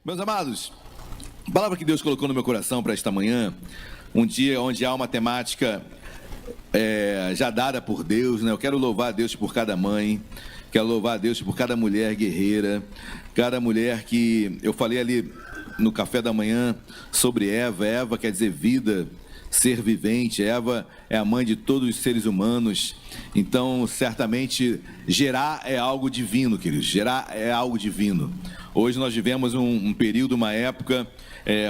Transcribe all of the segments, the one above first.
Meus amados, a palavra que Deus colocou no meu coração para esta manhã, um dia onde há uma temática já dada por Deus, né? Eu quero louvar a Deus por cada mãe, quero louvar a Deus por cada mulher guerreira, cada mulher que eu falei ali no café da manhã sobre Eva. Eva quer dizer vida, ser vivente. Eva é a mãe de todos os seres humanos. Então, certamente, gerar é algo divino, queridos. Gerar é algo divino. Hoje nós vivemos um período, uma época,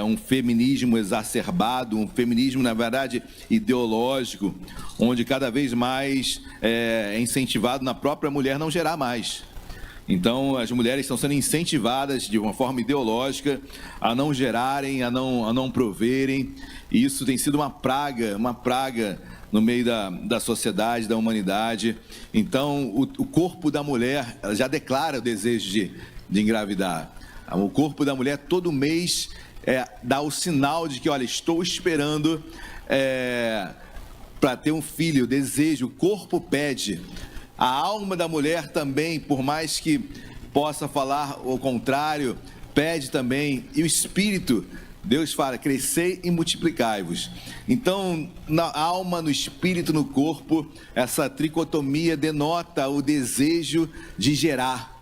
um feminismo exacerbado, um feminismo, na verdade, ideológico, onde cada vez mais é incentivado na própria mulher não gerar mais. Então, as mulheres estão sendo incentivadas de uma forma ideológica a não gerarem, a não proverem. E isso tem sido uma praga no meio da sociedade, da humanidade. Então, o corpo da mulher já declara o desejo de engravidar. O corpo da mulher todo mês dá o sinal de que, olha, estou esperando para ter um filho, o desejo, o corpo pede. A alma da mulher também, por mais que possa falar o contrário, pede também. E o espírito, Deus fala, crescei e multiplicai-vos. Então, na alma, no espírito, no corpo, essa tricotomia denota o desejo de gerar.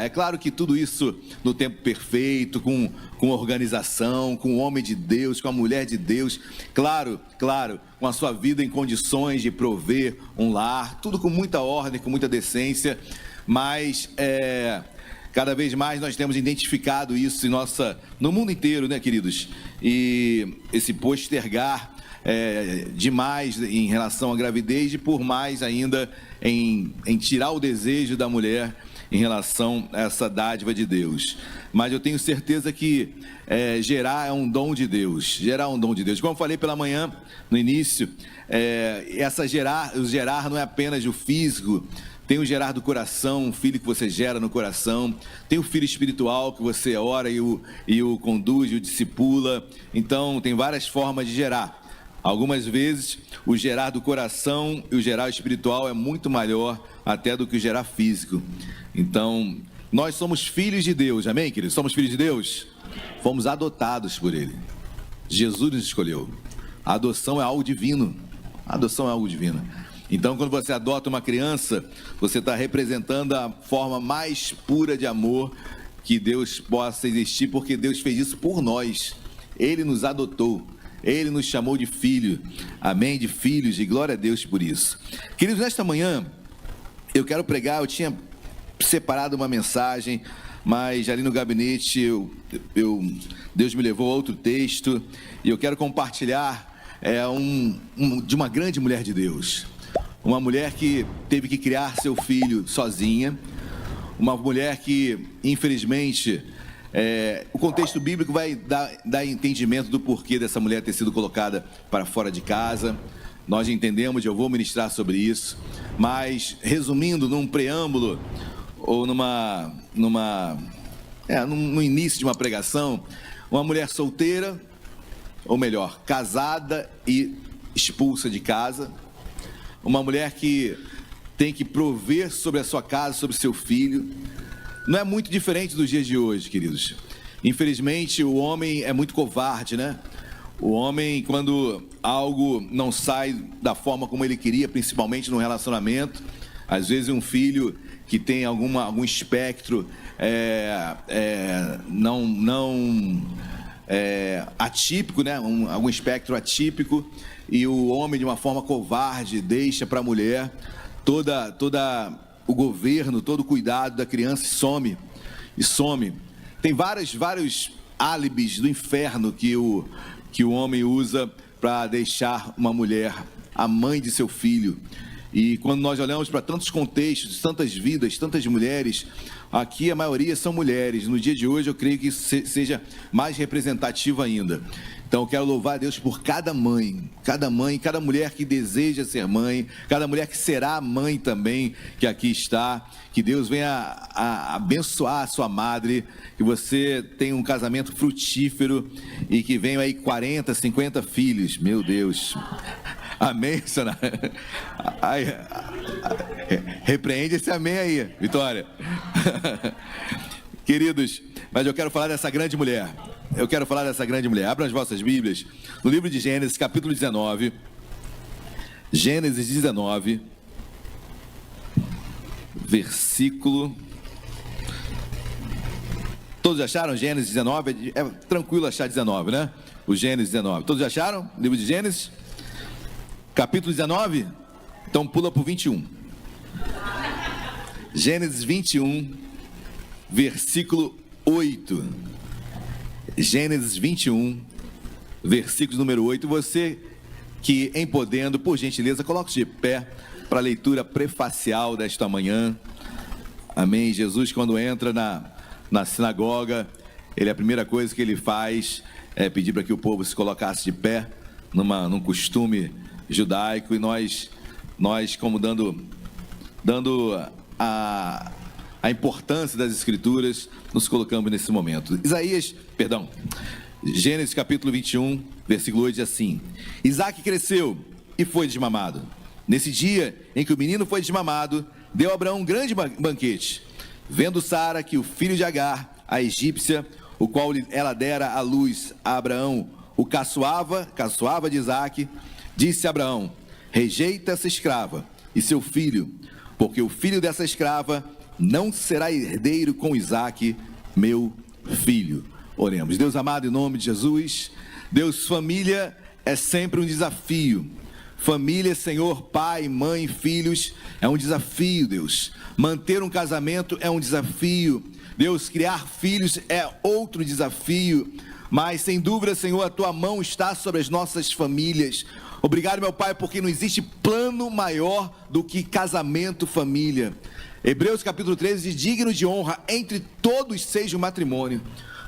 É claro que tudo isso no tempo perfeito, com organização, com o homem de Deus, com a mulher de Deus, claro, com a sua vida em condições de prover um lar, tudo com muita ordem, com muita decência, mas cada vez mais nós temos identificado isso no mundo inteiro, né, queridos? E esse postergar demais em relação à gravidez e por mais ainda em tirar o desejo da mulher em relação a essa dádiva de Deus. Mas eu tenho certeza que gerar é um dom de Deus. Como eu falei pela manhã, no início, o gerar não é apenas o físico. Tem o gerar do coração, um filho que você gera no coração. Tem o filho espiritual que você ora e o conduz, o discipula. Então, tem várias formas de gerar. Algumas vezes, o gerar do coração e o gerar espiritual é muito maior até do que o gerar físico. Então, nós somos filhos de Deus, amém, queridos? Somos filhos de Deus? Fomos adotados por Ele. Jesus nos escolheu. A adoção é algo divino. Então, quando você adota uma criança, você está representando a forma mais pura de amor que Deus possa existir, porque Deus fez isso por nós. Ele nos adotou. Ele nos chamou de filho, amém, de filhos, e glória a Deus por isso. Queridos, nesta manhã, eu quero pregar, eu tinha separado uma mensagem, mas ali no gabinete, Deus me levou a outro texto, e eu quero compartilhar de uma grande mulher de Deus, uma mulher que teve que criar seu filho sozinha, uma mulher que, infelizmente, o contexto bíblico vai dar entendimento do porquê dessa mulher ter sido colocada para fora de casa. Nós entendemos, eu vou ministrar sobre isso, mas resumindo num preâmbulo ou no início de uma pregação, uma mulher solteira, ou melhor, casada e expulsa de casa, uma mulher que tem que prover sobre a sua casa, sobre seu filho. Não é muito diferente dos dias de hoje, queridos. Infelizmente, o homem é muito covarde, né? O homem, quando algo não sai da forma como ele queria, principalmente no relacionamento, às vezes um filho que tem algum espectro atípico, né? Algum espectro atípico, e o homem, de uma forma covarde, deixa para a mulher o governo, todo o cuidado da criança e some. Tem vários álibis do inferno que o homem usa para deixar uma mulher a mãe de seu filho. E quando nós olhamos para tantos contextos, tantas vidas, tantas mulheres, aqui a maioria são mulheres. No dia de hoje eu creio que isso seja mais representativo ainda. Então eu quero louvar a Deus por cada mãe, cada mulher que deseja ser mãe, cada mulher que será mãe também, que aqui está. Que Deus venha a abençoar a sua madre, que você tenha um casamento frutífero e que venham aí 40, 50 filhos. Meu Deus. Amém, Sana? Repreende esse amém aí, Vitória. Queridos, mas eu quero falar dessa grande mulher. Abram as vossas Bíblias no livro de Gênesis, capítulo 19. Gênesis 19, versículo... Todos acharam Gênesis 19? É tranquilo achar 19, né? O Gênesis 19. Todos acharam? Livro de Gênesis? Capítulo 19? Então pula para o 21. Gênesis 21, versículo 8. Gênesis 21, versículo número 8. Você que, em podendo, por gentileza, coloque de pé para a leitura prefacial desta manhã. Amém. Jesus, quando entra na sinagoga, a primeira coisa que ele faz é pedir para que o povo se colocasse de pé, num costume judaico, e nós como dando a importância das Escrituras, nos colocamos nesse momento. Gênesis capítulo 21, versículo 8 diz assim: Isaque cresceu e foi desmamado. Nesse dia em que o menino foi desmamado, deu Abraão um grande banquete. Vendo Sara que o filho de Agar, a egípcia, o qual ela dera à luz a Abraão, o caçoava de Isaque, disse a Abraão: rejeita essa escrava e seu filho, porque o filho dessa escrava não será herdeiro com Isaque, meu filho. Oremos. Deus amado, em nome de Jesus. Deus, família é sempre um desafio. Família, Senhor, pai, mãe, filhos, é um desafio, Deus. Manter um casamento é um desafio. Deus, criar filhos é outro desafio. Mas, sem dúvida, Senhor, a Tua mão está sobre as nossas famílias. Obrigado, meu Pai, porque não existe plano maior do que casamento, família. Hebreus capítulo 13 diz: digno de honra entre todos seja o matrimônio.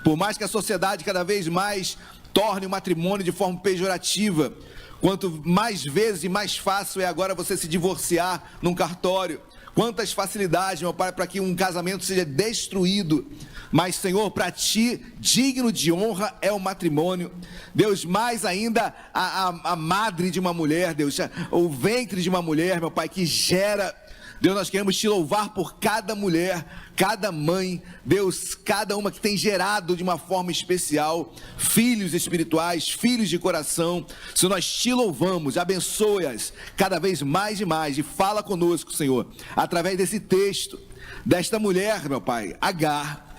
Por mais que a sociedade cada vez mais torne o matrimônio de forma pejorativa, quanto mais vezes e mais fácil é agora você se divorciar num cartório. Quantas facilidades, meu Pai, para que um casamento seja destruído. Mas, Senhor, para Ti, digno de honra é o matrimônio. Deus, mais ainda a madre de uma mulher, Deus, o ventre de uma mulher, meu Pai, que gera. Deus, nós queremos Te louvar por cada mulher, cada mãe, Deus, cada uma que tem gerado de uma forma especial filhos espirituais, filhos de coração. Se nós Te louvamos, abençoe-as cada vez mais e mais, e fala conosco, Senhor, através desse texto, desta mulher, meu Pai, Agar,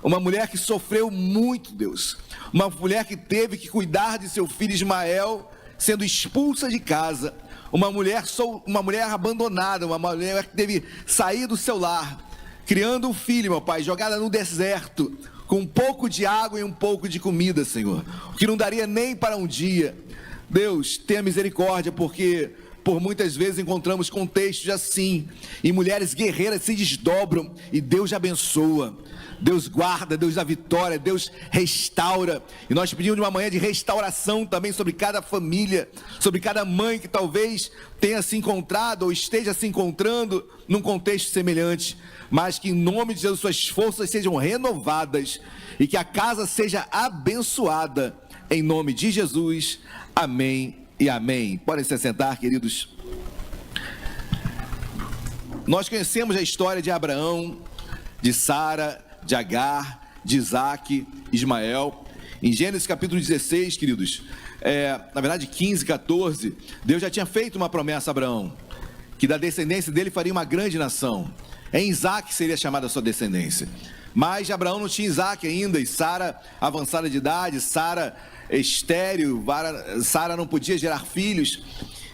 uma mulher que sofreu muito, Deus, uma mulher que teve que cuidar de seu filho Ismael, sendo expulsa de casa, uma mulher abandonada, uma mulher que teve sair do seu lar, criando um filho, meu Pai, jogada no deserto, com um pouco de água e um pouco de comida, Senhor, o que não daria nem para um dia. Deus, tenha misericórdia, porque por muitas vezes encontramos contextos assim, e mulheres guerreiras se desdobram, e Deus abençoa, Deus guarda, Deus dá vitória, Deus restaura. E nós pedimos de uma manhã de restauração também sobre cada família, sobre cada mãe que talvez tenha se encontrado ou esteja se encontrando num contexto semelhante, mas que em nome de Jesus suas forças sejam renovadas e que a casa seja abençoada, em nome de Jesus. Amém e amém. Podem se sentar, queridos. Nós conhecemos a história de Abraão, de Sara, de Agar, de Isaque, Ismael. Em Gênesis capítulo 16, queridos, na verdade 15, 14, Deus já tinha feito uma promessa a Abraão, que da descendência dele faria uma grande nação. Em Isaque seria chamada a sua descendência. Mas Abraão não tinha Isaque ainda, e Sara avançada de idade, Sara estéril, Sara não podia gerar filhos,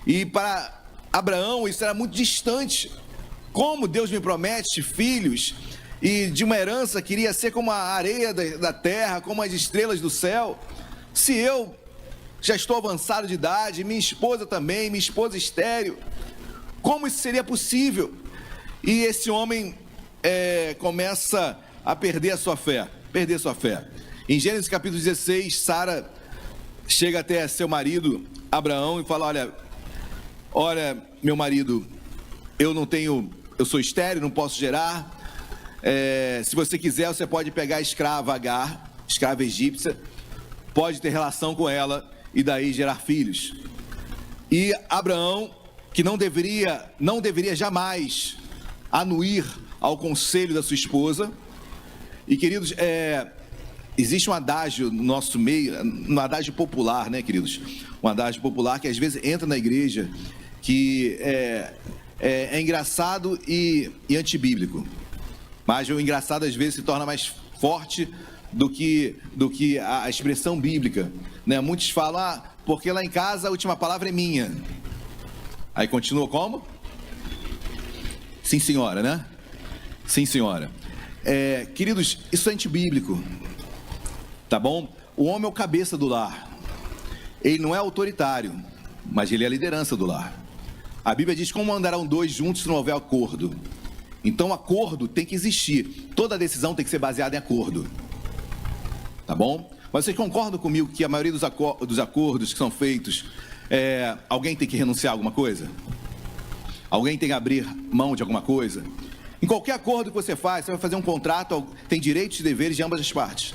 e para Abraão isso era muito distante. Como Deus me promete filhos, e de uma herança queria ser como a areia da terra, como as estrelas do céu, se eu já estou avançado de idade, minha esposa também, minha esposa estéril, como isso seria possível? E esse homem começa a perder a sua fé, Em Gênesis capítulo 16, Sara chega até seu marido Abraão e fala: olha, meu marido, eu sou estéril, não posso gerar. Se você quiser, você pode pegar a escrava Agar, escrava egípcia, pode ter relação com ela e daí gerar filhos. E Abraão, que não deveria jamais anuir ao conselho da sua esposa. E queridos, existe um adágio no nosso meio, um adágio popular, né, queridos? Um adágio popular que às vezes entra na igreja, que é engraçado e antibíblico. Mas o engraçado às vezes se torna mais forte do que a expressão bíblica, né? Muitos falam, porque lá em casa a última palavra é minha. Aí continua como? Sim, senhora, né? Sim, senhora. Queridos, isso é antibíblico, tá bom? O homem é o cabeça do lar. Ele não é autoritário, mas ele é a liderança do lar. A Bíblia diz: como andarão dois juntos se não houver acordo? Então, acordo tem que existir. Toda decisão tem que ser baseada em acordo, tá bom? Mas vocês concordam comigo que a maioria dos acordos que são feitos, alguém tem que renunciar a alguma coisa? Alguém tem que abrir mão de alguma coisa? Em qualquer acordo que você faz, você vai fazer um contrato, tem direitos e deveres de ambas as partes.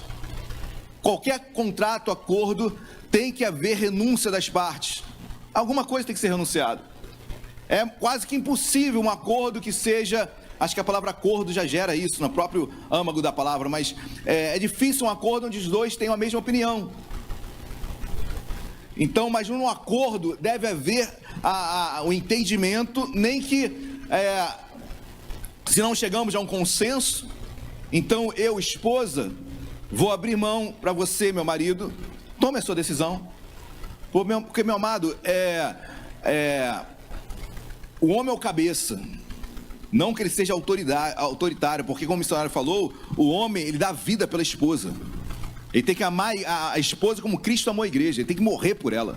Qualquer contrato, acordo, tem que haver renúncia das partes. Alguma coisa tem que ser renunciado. É quase que impossível um acordo que seja... Acho que a palavra acordo já gera isso, no próprio âmago da palavra, mas é difícil um acordo onde os dois tenham a mesma opinião. Então, mas num acordo deve haver o entendimento, nem que... se não chegamos a um consenso, então eu, esposa, vou abrir mão para você, meu marido, tome a sua decisão. Porque, meu amado, o homem é o cabeça, não que ele seja autoritário, porque como o missionário falou, o homem, ele dá vida pela esposa. Ele tem que amar a esposa como Cristo amou a igreja, ele tem que morrer por ela.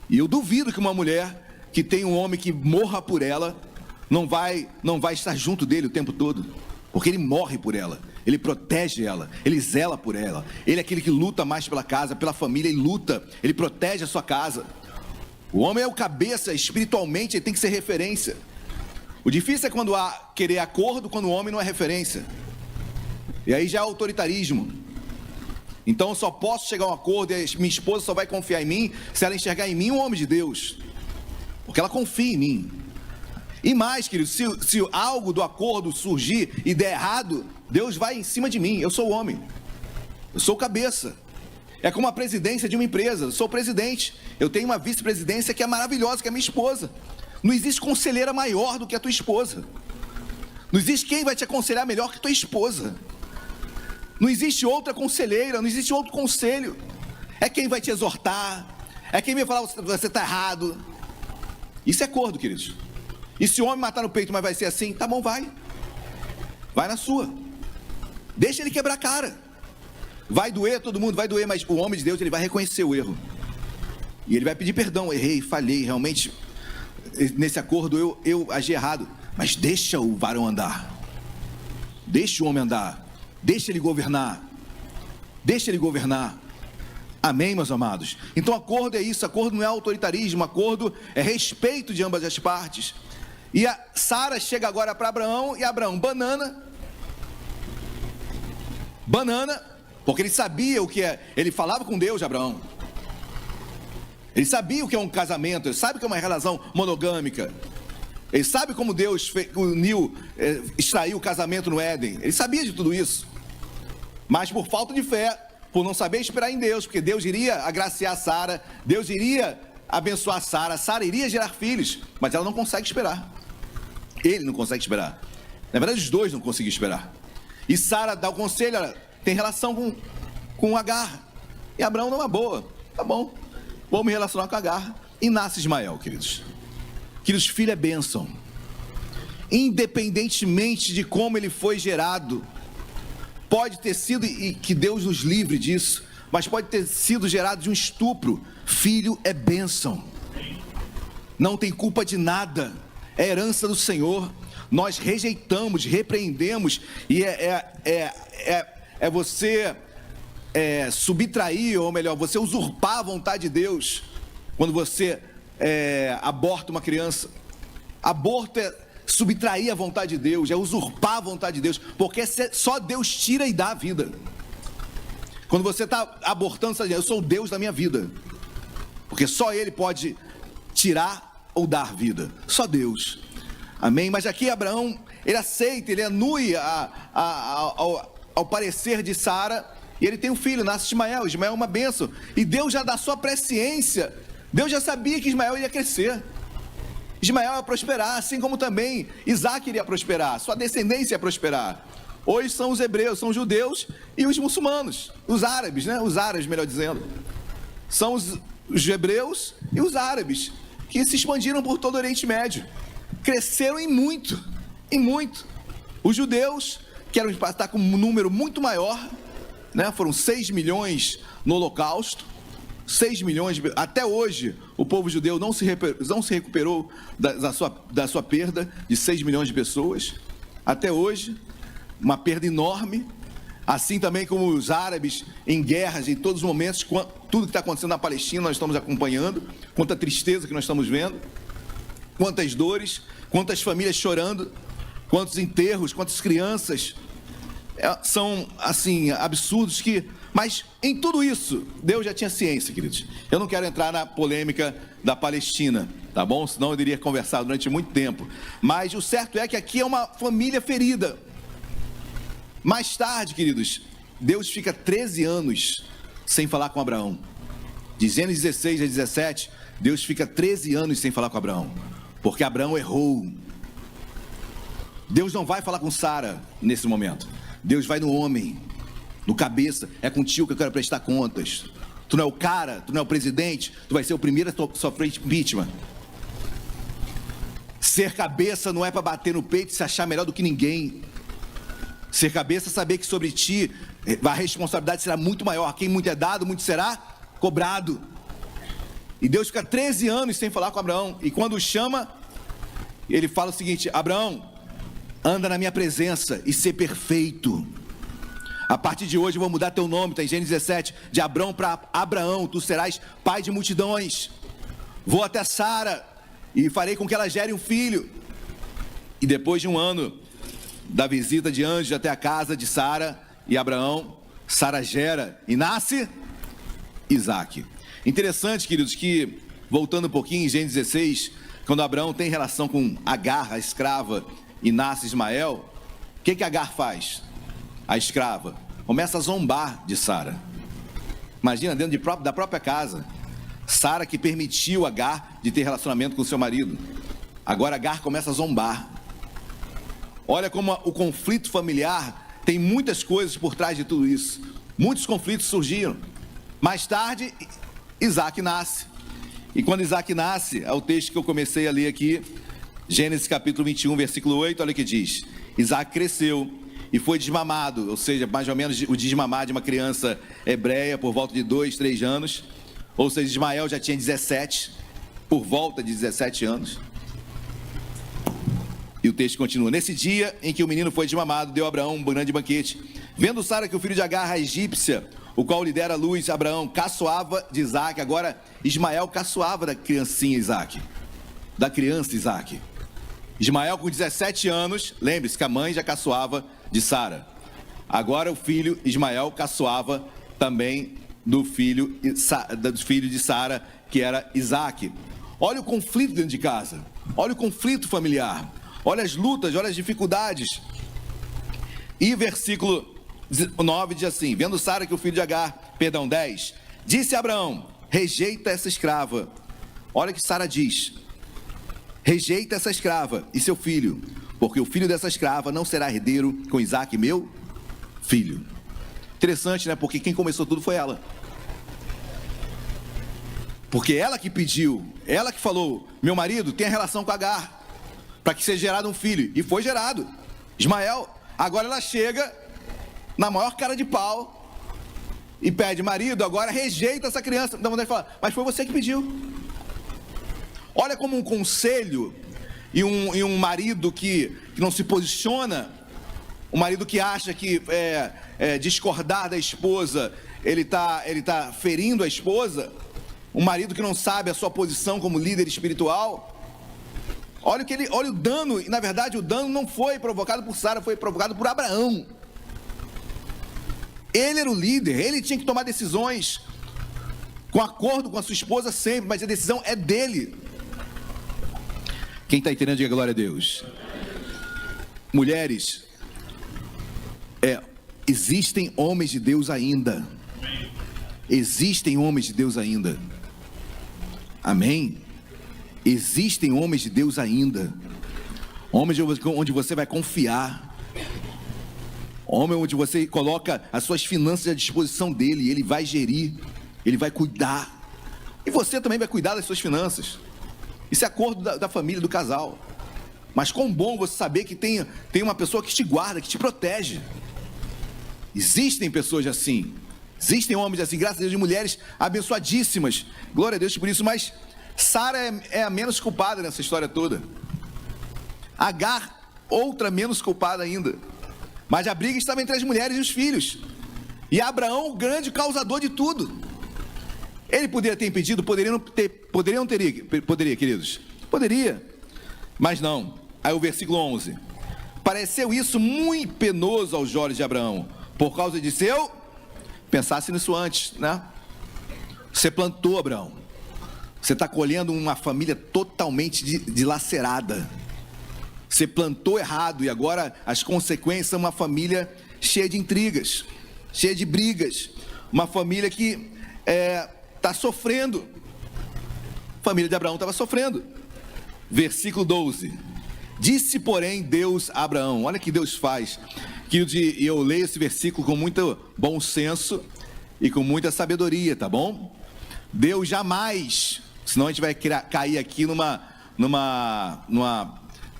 E eu duvido que uma mulher que tem um homem que morra por ela, não vai estar junto dele o tempo todo, porque ele morre por ela, ele protege ela, ele zela por ela, ele é aquele que luta mais pela casa, pela família, ele luta, ele protege a sua casa. O homem é o cabeça, espiritualmente ele tem que ser referência. O difícil é quando há querer acordo, quando o homem não é referência, e aí já é autoritarismo. Então eu só posso chegar a um acordo, e minha esposa só vai confiar em mim se ela enxergar em mim um homem de Deus, porque ela confia em mim. E mais, querido, se algo do acordo surgir e der errado, Deus vai em cima de mim. Eu sou o homem, eu sou o cabeça. É como a presidência de uma empresa. Eu sou o presidente, eu tenho uma vice-presidência que é maravilhosa, que é minha esposa. Não existe conselheira maior do que a tua esposa. Não existe quem vai te aconselhar melhor que a tua esposa. Não existe outra conselheira, não existe outro conselho. É quem vai te exortar, é quem vai falar, você está errado. Isso é acordo, queridos. E se o homem matar no peito, mas vai ser assim, tá bom, vai na sua, deixa ele quebrar a cara, vai doer, todo mundo vai doer, mas o homem de Deus, ele vai reconhecer o erro, e ele vai pedir perdão, errei, falhei, realmente, nesse acordo eu agi errado, mas deixa o varão andar, deixa o homem andar, deixa ele governar, amém, meus amados? Então acordo é isso, acordo não é autoritarismo, acordo é respeito de ambas as partes. E a Sara chega agora para Abraão, e Abraão, banana, porque ele sabia o que é, ele falava com Deus, Abraão, ele sabia o que é um casamento, ele sabe o que é uma relação monogâmica, ele sabe como Deus uniu, extraiu o casamento no Éden, ele sabia de tudo isso, mas por falta de fé, por não saber esperar em Deus, porque Deus iria agraciar Sara, Deus iria abençoar Sara, Sara iria gerar filhos, mas ela não consegue esperar, ele não consegue esperar, na verdade os dois não conseguiam esperar, e Sara dá o conselho, ela tem relação com Agar, e Abraão não é boa, tá bom, vou me relacionar com Agar, e nasce Ismael, queridos, filho é bênção, independentemente de como ele foi gerado, pode ter sido, e que Deus nos livre disso, mas pode ter sido gerado de um estupro, filho é bênção, não tem culpa de nada, é herança do Senhor, nós rejeitamos, repreendemos, e é você subtrair, ou melhor, você usurpar a vontade de Deus, quando você aborta uma criança. Aborto é subtrair a vontade de Deus, é usurpar a vontade de Deus, porque só Deus tira e dá a vida. Quando você está abortando, você está dizendo, eu sou o Deus da minha vida, porque só Ele pode tirar ou dar vida, só Deus, amém? Mas aqui Abraão, ele aceita, ele anui ao parecer de Sara, E ele tem um filho, nasce Ismael. Ismael é uma bênção. E Deus já dá sua presciência. Deus já sabia que Ismael ia crescer. Ismael ia prosperar, assim como também Isaac iria prosperar. Sua descendência ia prosperar. Hoje são os hebreus, são os judeus e os muçulmanos. Os árabes, né? Os árabes, melhor dizendo. São os hebreus e os árabes que se expandiram por todo o Oriente Médio. Cresceram em muito, em muito. Os judeus, que eram para estar com um número muito maior, né? Foram 6 milhões no Holocausto, 6 milhões, até hoje o povo judeu não se recuperou da sua perda de 6 milhões de pessoas, até hoje, uma perda enorme, assim também como os árabes em guerras, em todos os momentos, tudo que está acontecendo na Palestina nós estamos acompanhando, quanta tristeza que nós estamos vendo, quantas dores, quantas famílias chorando, quantos enterros, quantas crianças, são assim, absurdos mas em tudo isso, Deus já tinha ciência, queridos. Eu não quero entrar na polêmica da Palestina, tá bom? Senão eu iria conversar durante muito tempo. Mas o certo é que aqui é uma família ferida. Mais tarde, queridos, Deus fica 13 anos sem falar com Abraão. De Gênesis 16 a 17, Deus fica 13 anos sem falar com Abraão. Porque Abraão errou. Deus não vai falar com Sara nesse momento. Deus vai no homem, no cabeça. É contigo que eu quero prestar contas. Tu não é o cara, tu não é o presidente, tu vai ser o primeiro a sofrer impeachment. Ser cabeça não é para bater no peito e se achar melhor do que ninguém. Ser cabeça é saber que sobre ti a responsabilidade será muito maior. Quem muito é dado, muito será cobrado. E Deus fica 13 anos sem falar com Abraão. E quando o chama, ele fala o seguinte: Abraão, anda na minha presença e ser perfeito. A partir de hoje eu vou mudar teu nome, está em Gênesis 17, de Abrão para Abraão, tu serás pai de multidões. Vou até Sara e farei com que ela gere um filho. E depois de um ano da visita de anjos até a casa de Sara e Abraão, Sara gera e nasce Isaac. Interessante, queridos, que voltando um pouquinho em Gênesis 16, quando Abraão tem relação com Agar, a escrava, e nasce Ismael, o que Agar faz? A escrava começa a zombar de Sara. Imagina, dentro da própria casa, Sara que permitiu Agar de ter relacionamento com seu marido. Agora Agar começa a zombar. Olha como o conflito familiar tem muitas coisas por trás de tudo isso. Muitos conflitos surgiram. Mais tarde, Isaac nasce. E quando Isaac nasce, é o texto que eu comecei a ler aqui, Gênesis capítulo 21, versículo 8, olha o que diz. Isaac cresceu e foi desmamado, ou seja, mais ou menos o desmamar de uma criança hebreia por volta de 2, 3 anos. Ou seja, Ismael já tinha 17, por volta de 17 anos. E o texto continua. Nesse dia em que o menino foi desmamado, deu a Abraão um grande banquete. Vendo Sara que o filho de Agar, a egípcia, o qual lhe dera luz, Abraão caçoava de Isaac. Agora Ismael caçoava da criancinha Isaac. Da criança Isaac. Ismael com 17 anos, lembre-se que a mãe já caçoava de Sara. Agora o filho Ismael caçoava também do filho de Sara, que era Isaac. Olha o conflito dentro de casa. Olha o conflito familiar. Olha as lutas, olha as dificuldades. E versículo 9 diz assim: vendo Sara que o filho de Agar, 10, disse a Abraão: rejeita essa escrava. Olha o que Sara diz: rejeita essa escrava e seu filho, porque o filho dessa escrava não será herdeiro com Isaac, meu filho. Interessante, né? Porque quem começou tudo foi ela. Porque ela que pediu, ela que falou: meu marido tem relação com Agar, para que seja gerado um filho. E foi gerado, Ismael. Agora ela chega na maior cara de pau e pede: marido, agora rejeita essa criança. Dá vontade de falar: mas foi você que pediu. Olha como um conselho e um marido que não se posiciona, um marido que acha que discordar da esposa, ele tá ferindo a esposa, um marido que não sabe a sua posição como líder espiritual. Olha o dano, e na verdade o dano não foi provocado por Sara, foi provocado por Abraão. Ele era o líder, ele tinha que tomar decisões com acordo com a sua esposa sempre, mas a decisão é dele. Quem está entendendo, diga glória a Deus. Mulheres, existem homens de Deus ainda. Existem homens de Deus ainda. Amém? Existem homens de Deus ainda. Homens onde você vai confiar. Homem onde você coloca as suas finanças à disposição dele. E ele vai gerir. Ele vai cuidar. E você também vai cuidar das suas finanças. Isso é acordo da família, do casal. Mas quão bom você saber que tem uma pessoa que te guarda, que te protege. Existem pessoas assim. Existem homens assim, graças a Deus, de mulheres abençoadíssimas. Glória a Deus por isso. Mas Sara é a menos culpada nessa história toda. Agar, outra menos culpada ainda. Mas a briga estava entre as mulheres e os filhos. E Abraão, o grande causador de tudo. Ele poderia ter impedido, poderia, queridos? Poderia, mas não. Aí o versículo 11. Pareceu isso muito penoso aos olhos de Abraão, por causa de seu... Pensasse nisso antes, né? Você plantou, Abraão. Você está colhendo uma família totalmente dilacerada. Você plantou errado e agora as consequências são uma família cheia de intrigas, cheia de brigas. Uma família que está sofrendo. A família de Abraão estava sofrendo. Versículo 12. Disse, porém, Deus a Abraão. Olha o que Deus faz. E eu leio esse versículo com muito bom senso e com muita sabedoria, tá bom? Deus jamais, senão a gente vai cair aqui numa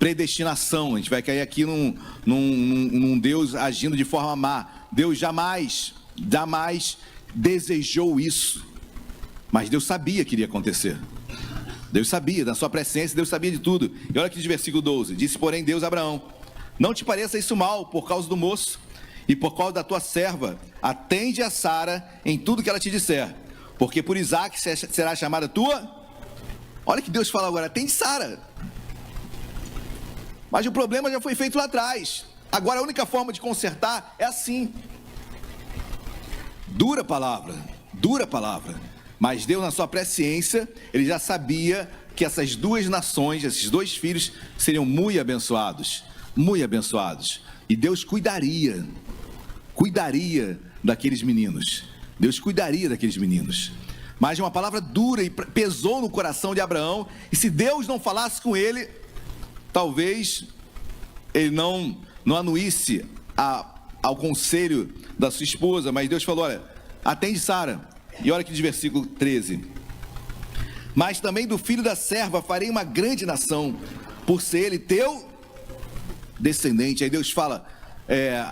predestinação, a gente vai cair aqui num Deus agindo de forma má. Deus jamais desejou isso, mas Deus sabia que iria acontecer. Deus sabia, na sua presciência, Deus sabia de tudo. E olha aqui de versículo 12, disse, porém, Deus a Abraão, não te pareça isso mal por causa do moço e por causa da tua serva. Atende a Sara em tudo que ela te disser, porque por Isaque será chamada tua. Olha que Deus fala agora, atende Sara. Mas o problema já foi feito lá atrás. Agora a única forma de consertar é assim. Dura palavra. Mas Deus, na sua presciência, ele já sabia que essas duas nações, esses dois filhos, seriam muito abençoados. Muito abençoados. E Deus cuidaria daqueles meninos. Deus cuidaria daqueles meninos. Mas uma palavra dura e pesou no coração de Abraão. E se Deus não falasse com ele, talvez ele não anuísse ao conselho da sua esposa. Mas Deus falou, olha, atende Sara. E olha aqui de versículo 13. Mas também do filho da serva farei uma grande nação, por ser ele teu descendente. Aí Deus fala,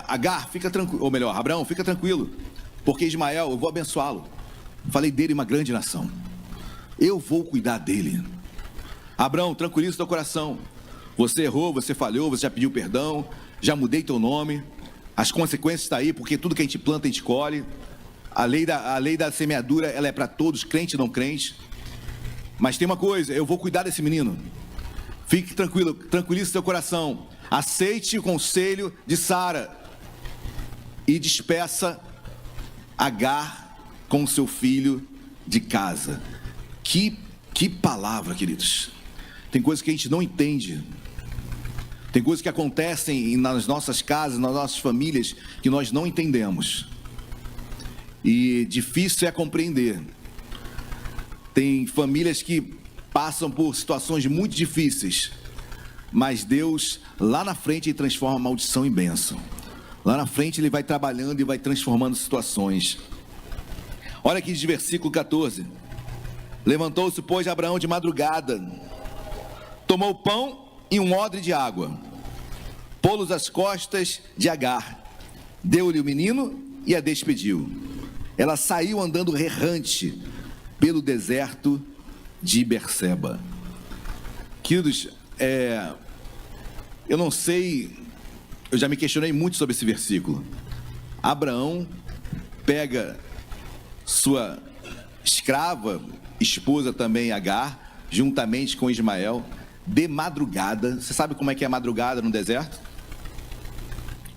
Agar, fica tranquilo, ou melhor, Abraão, fica tranquilo, porque Ismael, eu vou abençoá-lo. Falei dele uma grande nação. Eu vou cuidar dele. Abraão, tranquiliza o teu coração. Você errou, você falhou, você já pediu perdão, já mudei teu nome. As consequências estão aí, porque tudo que a gente planta, a gente colhe. A lei da semeadura, ela é para todos, crente e não crente. Mas tem uma coisa, eu vou cuidar desse menino. Fique tranquilo, tranquilize seu coração. Aceite o conselho de Sara e despeça Agar com seu filho de casa. Que palavra, queridos. Tem coisas que a gente não entende. Tem coisas que acontecem nas nossas casas, nas nossas famílias, que nós não entendemos. E difícil é compreender. Tem famílias que passam por situações muito difíceis, mas Deus, lá na frente, ele transforma a maldição em bênção. Lá na frente ele vai trabalhando e vai transformando situações. Olha aqui de versículo 14. Levantou-se, pois, Abraão de madrugada, tomou pão e um odre de água, pô-los às costas de Agar, deu-lhe o menino e a despediu. Ela saiu andando errante pelo deserto de Berseba. Queridos, eu não sei, eu já me questionei muito sobre esse versículo. Abraão pega sua escrava, esposa também, Agar, juntamente com Ismael, de madrugada. Você sabe como é que é a madrugada no deserto?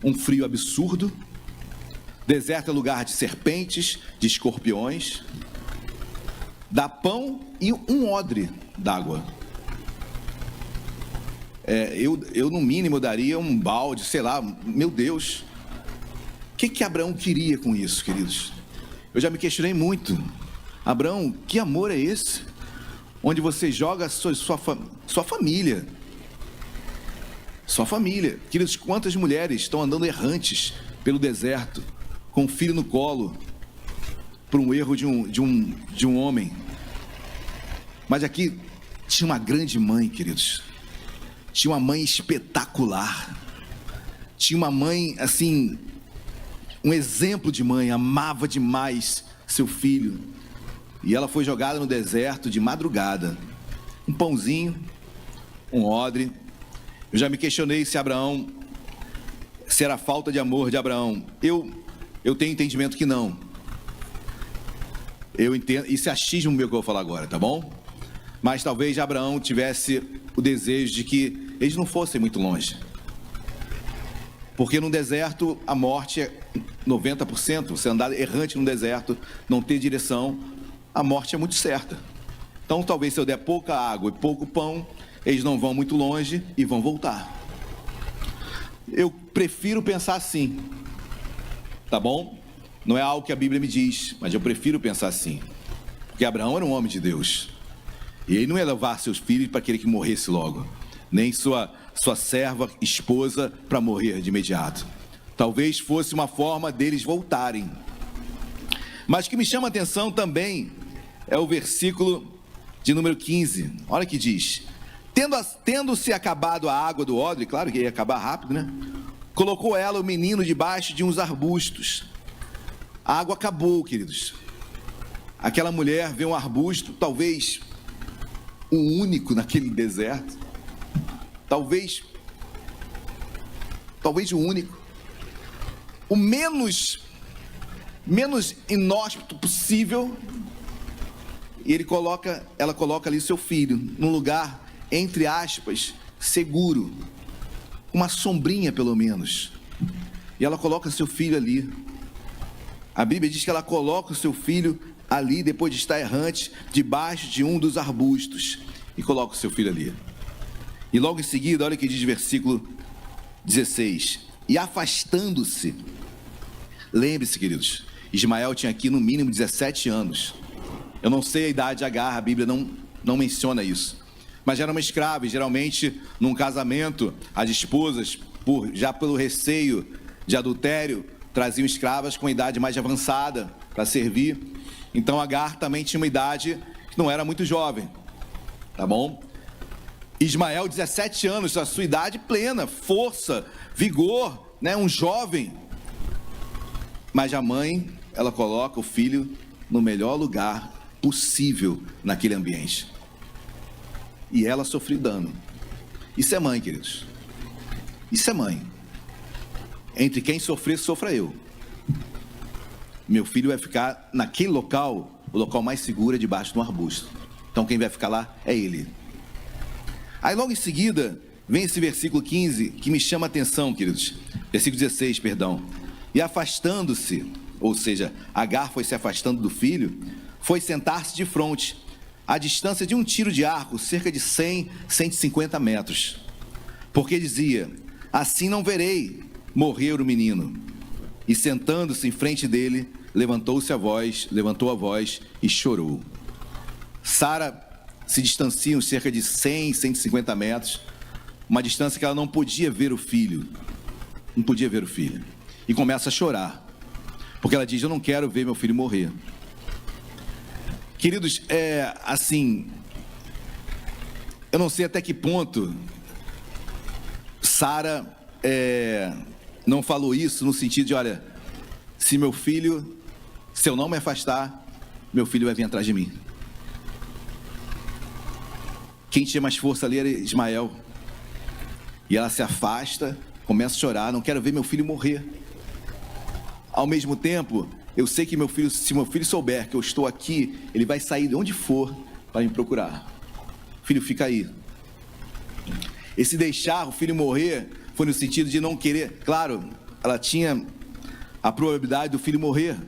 Um frio absurdo. Deserto é lugar de serpentes, de escorpiões. Dá pão e um odre d'água. Eu no mínimo daria um balde, sei lá, meu Deus. que Abraão queria com isso, queridos? Eu já me questionei muito. Abraão, que amor é esse? Onde você joga sua família. Sua família. Queridos, quantas mulheres estão andando errantes pelo deserto, com um filho no colo, por um erro de um homem. Mas aqui tinha uma grande mãe, queridos. Tinha uma mãe espetacular. Tinha uma mãe, assim, um exemplo de mãe, amava demais seu filho. E ela foi jogada no deserto de madrugada. Um pãozinho, um odre. Eu já me questionei se era falta de amor de Abraão. Eu tenho entendimento que não. Eu entendo, isso é achismo meu que eu vou falar agora, tá bom? Mas talvez Abraão tivesse o desejo de que eles não fossem muito longe. Porque no deserto a morte é 90%. Você andar errante no deserto, não ter direção, a morte é muito certa. Então talvez se eu der pouca água e pouco pão, eles não vão muito longe e vão voltar. Eu prefiro pensar assim, tá bom? Não é algo que a Bíblia me diz, mas eu prefiro pensar assim. Porque Abraão era um homem de Deus. E ele não ia levar seus filhos para querer que morresse logo. Nem sua serva, esposa, para morrer de imediato. Talvez fosse uma forma deles voltarem. Mas o que me chama a atenção também é o versículo de número 15. Olha o que diz. Tendo-se acabado a água do odre, claro que ia acabar rápido, né? Colocou ela, o menino, debaixo de uns arbustos. A água acabou, queridos. Aquela mulher vê um arbusto, talvez o único naquele deserto. Talvez o único. O menos inóspito possível. E ela coloca ali seu filho num lugar, entre aspas, seguro. Uma sombrinha, pelo menos. E ela coloca seu filho ali. A Bíblia diz que ela coloca o seu filho ali, depois de estar errante, debaixo de um dos arbustos. E coloca o seu filho ali. E logo em seguida, olha o que diz o versículo 16. E afastando-se. Lembre-se, queridos, Ismael tinha aqui no mínimo 17 anos. Eu não sei a idade de Agar, a Bíblia não menciona isso. Mas era uma escrava, e geralmente, num casamento, as esposas, já pelo receio de adultério, traziam escravas com idade mais avançada para servir. Então Agar também tinha uma idade que não era muito jovem, tá bom? Ismael, 17 anos, a sua idade plena, força, vigor, né? Um jovem. Mas a mãe, ela coloca o filho no melhor lugar possível naquele ambiente. E ela sofreu dano. Isso é mãe, queridos. Isso é mãe. Entre quem sofrer, sofra eu. Meu filho vai ficar naquele local, o local mais seguro é debaixo de um arbusto. Então quem vai ficar lá é ele. Aí logo em seguida, vem esse versículo 15, que me chama a atenção, queridos. Versículo 16, perdão. E afastando-se, ou seja, Agar foi se afastando do filho, foi sentar-se de frente, à distância de um tiro de arco, cerca de 100, 150 metros. Porque dizia, assim não verei morrer o menino. E sentando-se em frente dele, levantou a voz e chorou. Sara se distancia cerca de 100, 150 metros, uma distância que ela não podia ver o filho. Não podia ver o filho. E começa a chorar. Porque ela diz, eu não quero ver meu filho morrer. Queridos, eu não sei até que ponto Sara não falou isso no sentido de, olha, se eu não me afastar, meu filho vai vir atrás de mim. Quem tinha mais força ali era Ismael. E ela se afasta, começa a chorar, não quero ver meu filho morrer. Ao mesmo tempo, eu sei que se meu filho souber que eu estou aqui, ele vai sair de onde for para me procurar. Filho, fica aí. Esse deixar o filho morrer foi no sentido de não querer. Claro, ela tinha a probabilidade do filho morrer.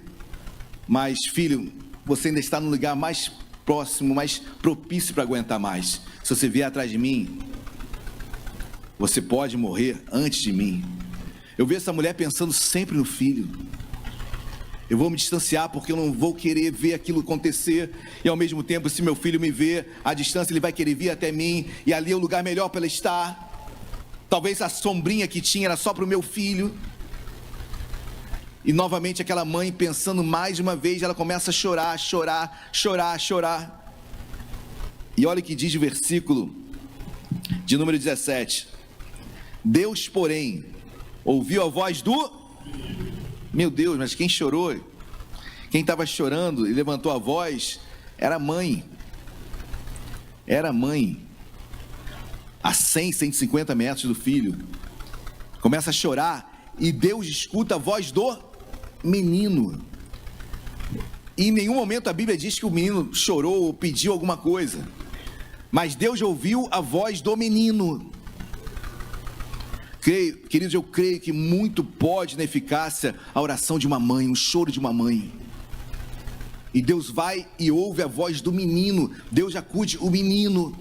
Mas, filho, você ainda está no lugar mais próximo, mais propício para aguentar mais. Se você vier atrás de mim, você pode morrer antes de mim. Eu vejo essa mulher pensando sempre no filho. Eu vou me distanciar porque eu não vou querer ver aquilo acontecer. E ao mesmo tempo, se meu filho me vê à distância, ele vai querer vir até mim. E ali é o lugar melhor para ela estar. Talvez a sombrinha que tinha era só para o meu filho. E novamente aquela mãe pensando mais uma vez, ela começa a chorar, chorar, chorar, chorar. E olha o que diz o versículo de número 17. Deus, porém, ouviu a voz do... Meu Deus, mas quem chorou? Quem estava chorando e levantou a voz era a mãe. Era a mãe. A 100, 150 metros do filho. Começa a chorar e Deus escuta a voz do menino. E em nenhum momento a Bíblia diz que o menino chorou ou pediu alguma coisa. Mas Deus ouviu a voz do menino. Queridos, eu creio que muito pode na eficácia a oração de uma mãe, o choro de uma mãe. E Deus vai e ouve a voz do menino. Deus acude o menino.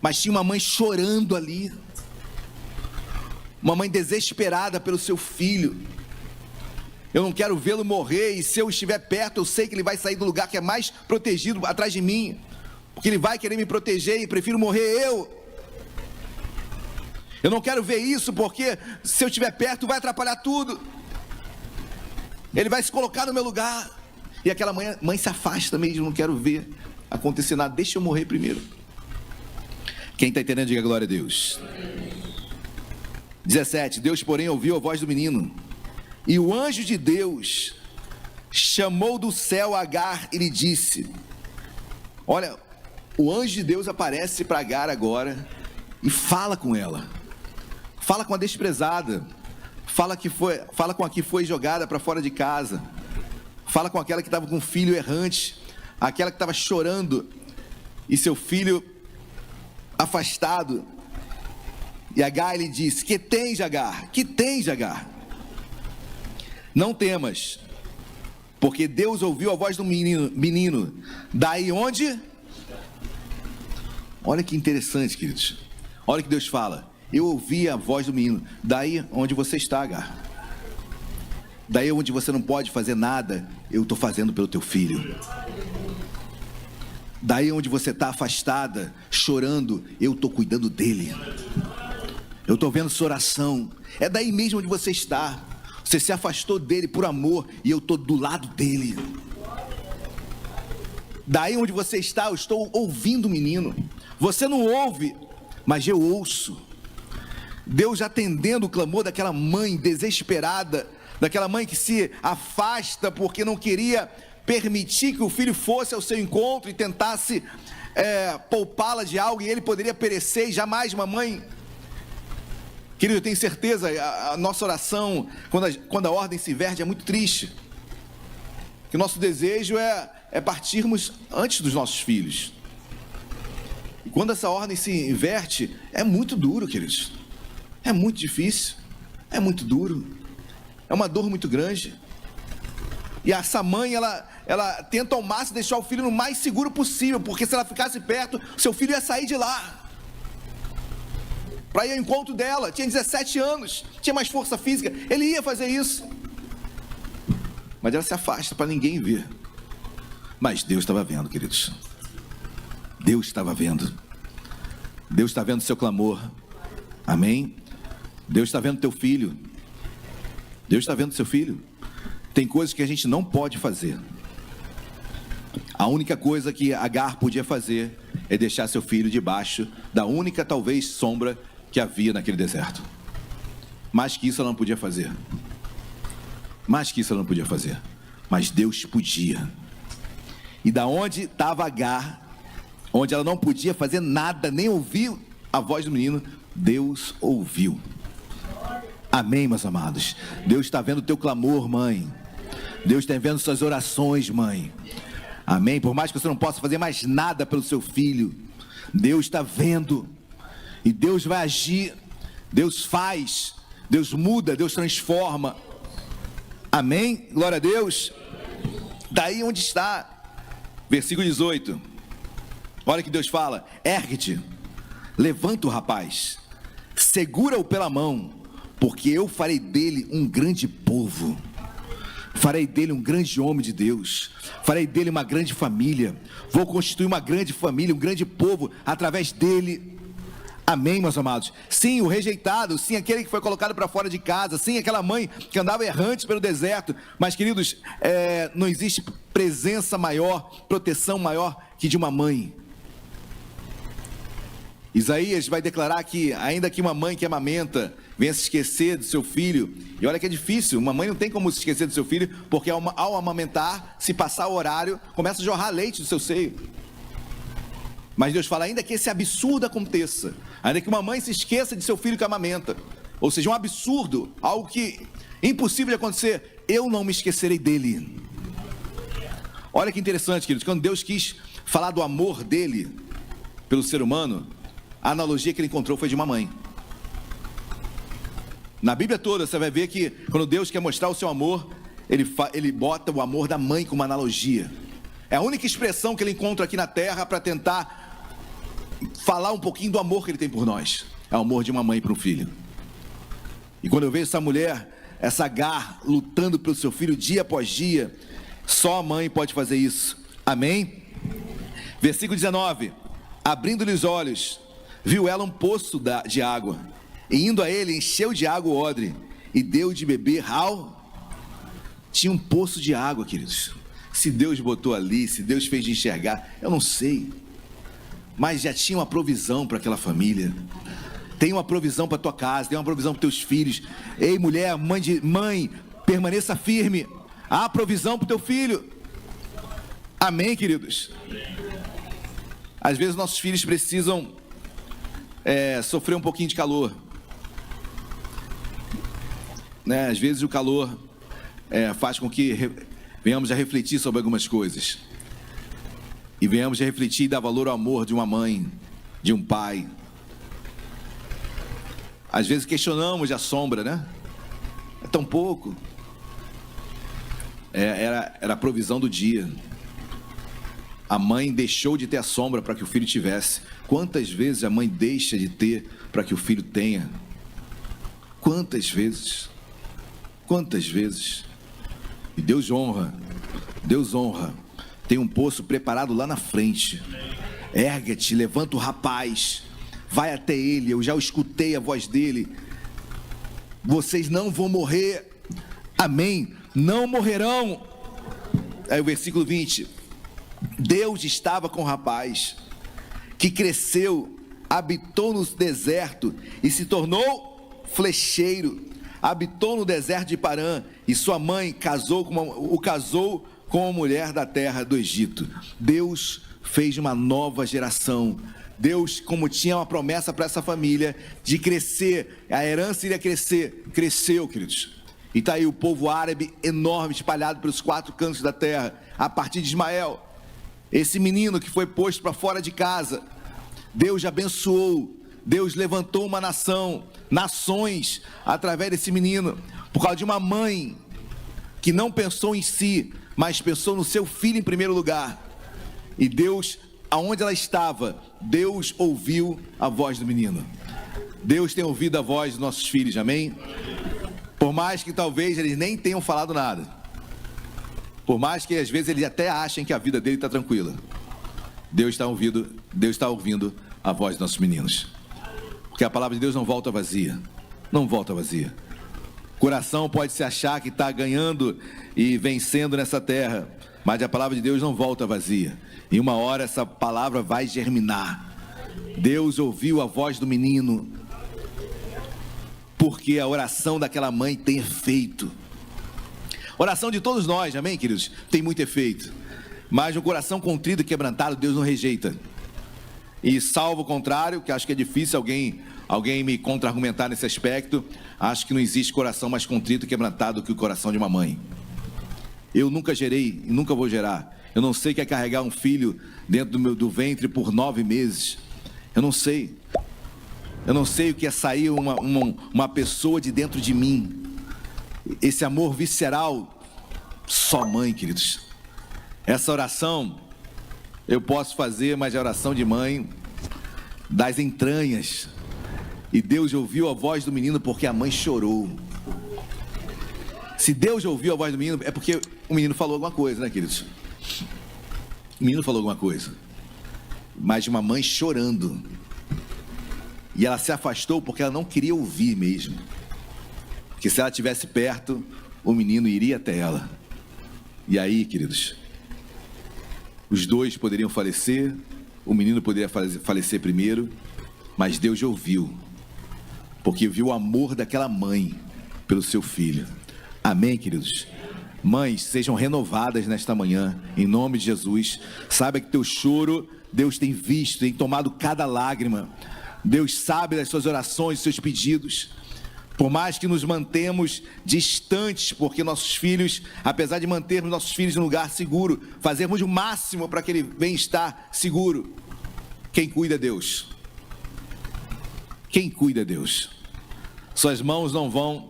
Mas tinha uma mãe chorando ali. Uma mãe desesperada pelo seu filho. Eu não quero vê-lo morrer, e se eu estiver perto, eu sei que ele vai sair do lugar que é mais protegido atrás de mim, porque ele vai querer me proteger e prefiro morrer eu. Eu não quero ver isso, porque se eu estiver perto vai atrapalhar tudo. Ele vai se colocar no meu lugar. E aquela mãe se afasta mesmo, não quero ver acontecer nada, deixa eu morrer primeiro. Quem está entendendo, diga glória a Deus. 17, Deus porém ouviu a voz do menino, e o anjo de Deus chamou do céu Agar e lhe disse... Olha, o anjo de Deus aparece para Agar agora e fala com ela. Fala com a desprezada. Fala com a que foi jogada para fora de casa. Fala com aquela que estava com um filho errante. Aquela que estava chorando e seu filho afastado. E Agar lhe disse: que tens, Agar? Que tens, Agar? Não temas, porque Deus ouviu a voz do menino. Daí onde? Olha que interessante, queridos. Olha que Deus fala: eu ouvi a voz do menino. Daí onde você está, Agar? Daí onde você não pode fazer nada, eu estou fazendo pelo teu filho. Daí onde você está afastada, chorando, eu estou cuidando dele. Eu estou vendo sua oração. É daí mesmo onde você está. Você se afastou dele por amor, e eu estou do lado dele. Daí onde você está, eu estou ouvindo o menino. Você não ouve, mas eu ouço. Deus atendendo o clamor daquela mãe desesperada, daquela mãe que se afasta porque não queria permitir que o filho fosse ao seu encontro e tentasse poupá-la de algo, e ele poderia perecer. E jamais uma mãe... Querido, eu tenho certeza, a nossa oração, quando a ordem se inverte, é muito triste. Que o nosso desejo é partirmos antes dos nossos filhos. E quando essa ordem se inverte, é muito duro, queridos. É muito difícil, é muito duro. É uma dor muito grande. E essa mãe, ela tenta ao máximo deixar o filho no mais seguro possível, porque se ela ficasse perto, seu filho ia sair de lá para ir ao encontro dela. Tinha 17 anos, tinha mais força física, ele ia fazer isso. Mas ela se afasta para ninguém ver. Mas Deus estava vendo, queridos. Deus estava vendo. Deus está vendo o seu clamor. Amém? Deus está vendo teu filho. Deus está vendo seu filho. Tem coisas que a gente não pode fazer. A única coisa que Agar podia fazer é deixar seu filho debaixo da única, talvez, sombra que havia naquele deserto. Mais que isso ela não podia fazer. Mais que isso ela não podia fazer. Mas Deus podia. E da onde estava Agar, onde ela não podia fazer nada, nem ouvir a voz do menino, Deus ouviu. Amém, meus amados? Deus está vendo o teu clamor, mãe. Deus está vendo suas orações, mãe. Amém? Por mais que você não possa fazer mais nada pelo seu filho, Deus está vendo. E Deus vai agir. Deus faz. Deus muda. Deus transforma. Amém? Glória a Deus. Daí onde está? Versículo 18. Olha que Deus fala: ergue-te, levanta o rapaz, segura-o pela mão, porque eu farei dele um grande povo. Farei dele um grande homem de Deus. Farei dele uma grande família. Vou constituir uma grande família, um grande povo através dele. Amém, meus amados? Sim, o rejeitado, sim, aquele que foi colocado para fora de casa, sim, aquela mãe que andava errante pelo deserto. Mas, queridos, não existe presença maior, proteção maior que de uma mãe. Isaías vai declarar que, ainda que uma mãe que amamenta venha se esquecer do seu filho, e olha que é difícil, uma mãe não tem como se esquecer do seu filho, porque ao amamentar, se passar o horário, começa a jorrar leite do seu seio. Mas Deus fala, ainda que esse absurdo aconteça, ainda que uma mãe se esqueça de seu filho que amamenta, ou seja, um absurdo, algo que impossível de acontecer, eu não me esquecerei dele. Olha que interessante, queridos, quando Deus quis falar do amor dele pelo ser humano, a analogia que ele encontrou foi de uma mãe. Na Bíblia toda você vai ver que quando Deus quer mostrar o seu amor, ele bota o amor da mãe como analogia. É a única expressão que ele encontra aqui na terra para tentar falar um pouquinho do amor que ele tem por nós. É o amor de uma mãe para um filho. E quando eu vejo essa mulher, essa Agar, lutando pelo seu filho dia após dia, só a mãe pode fazer isso. Amém? Versículo 19. Abrindo-lhe os olhos, viu ela um poço de água, e indo a ele, encheu de água o odre, e deu de beber Tinha um poço de água, queridos. Se Deus botou ali, se Deus fez de enxergar, eu não sei. Mas já tinha uma provisão para aquela família. Tem uma provisão para tua casa, tem uma provisão para teus filhos. Ei, mulher, mãe, permaneça firme. Há provisão para o teu filho. Amém, queridos? Às vezes nossos filhos precisam sofrer um pouquinho de calor, né? Às vezes o calor faz com que venhamos a refletir sobre algumas coisas, e venhamos a refletir e dar valor ao amor de uma mãe, de um pai. Às vezes questionamos a sombra, né? É tão pouco. Era a provisão do dia. A mãe deixou de ter a sombra para que o filho tivesse. Quantas vezes a mãe deixa de ter para que o filho tenha? Quantas vezes? Quantas vezes? E Deus honra. Deus honra. Tem um poço preparado lá na frente. Ergue-te, levanta o rapaz. Vai até ele. Eu já escutei a voz dele. Vocês não vão morrer. Amém. Não morrerão. Aí o versículo 20. Deus estava com o rapaz, que cresceu, habitou no deserto e se tornou flecheiro. Habitou no deserto de Parã, e sua mãe o casou com uma mulher da terra do Egito. Deus fez uma nova geração. Deus, como tinha uma promessa para essa família de crescer, a herança iria crescer, cresceu, queridos. E está aí o povo árabe enorme, espalhado pelos 4 cantos da terra, a partir de Ismael. Esse menino que foi posto para fora de casa, Deus abençoou, Deus levantou uma nação, nações, através desse menino, por causa de uma mãe que não pensou em si, mas pensou no seu filho em primeiro lugar. E Deus, aonde ela estava, Deus ouviu a voz do menino. Deus tem ouvido a voz dos nossos filhos, amém? Por mais que talvez eles nem tenham falado nada, por mais que às vezes eles até achem que a vida dele está tranquila, Deus está ouvindo a voz dos nossos meninos. Porque a palavra de Deus não volta vazia. Não volta vazia. O coração pode se achar que está ganhando e vencendo nessa terra, mas a palavra de Deus não volta vazia. Em uma hora essa palavra vai germinar. Deus ouviu a voz do menino, porque a oração daquela mãe tem efeito. Oração de todos nós, amém, queridos? Tem muito efeito. Mas um coração contrito e quebrantado, Deus não rejeita. E salvo o contrário, que acho que é difícil alguém me contra-argumentar nesse aspecto, acho que não existe coração mais contrito e quebrantado que o coração de uma mãe. Eu nunca gerei e nunca vou gerar. Eu não sei o que é carregar um filho dentro do ventre por 9 meses. Eu não sei. Eu não sei o que é sair uma pessoa de dentro de mim. Esse amor visceral, só mãe, queridos. Essa oração eu posso fazer, mas é oração de mãe das entranhas. E Deus ouviu a voz do menino porque a mãe chorou. Se Deus ouviu a voz do menino, é porque o menino falou alguma coisa, né, queridos? O menino falou alguma coisa. Mas de uma mãe chorando. E ela se afastou porque ela não queria ouvir mesmo. Porque se ela estivesse perto, o menino iria até ela. E aí, queridos, os dois poderiam falecer, o menino poderia falecer primeiro, mas Deus ouviu, porque viu o amor daquela mãe pelo seu filho. Amém, queridos? Mães, sejam renovadas nesta manhã, em nome de Jesus. Saiba que teu choro, Deus tem visto, tem tomado cada lágrima. Deus sabe das suas orações, dos seus pedidos. Por mais que nos mantemos distantes, porque nossos filhos, apesar de mantermos nossos filhos em um lugar seguro, fazermos o máximo para que ele venha estar seguro. Quem cuida é Deus. Quem cuida é Deus. Suas mãos não vão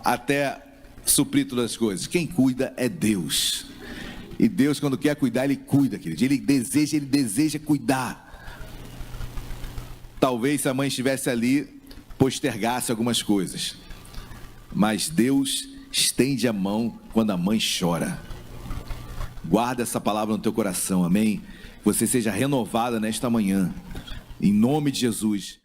até suprir todas as coisas. Quem cuida é Deus. E Deus, quando quer cuidar, Ele cuida, querido. Ele deseja cuidar. Talvez se a mãe estivesse ali, postergasse algumas coisas. Mas Deus estende a mão quando a mãe chora. Guarda essa palavra no teu coração, amém? Que você seja renovada nesta manhã. Em nome de Jesus.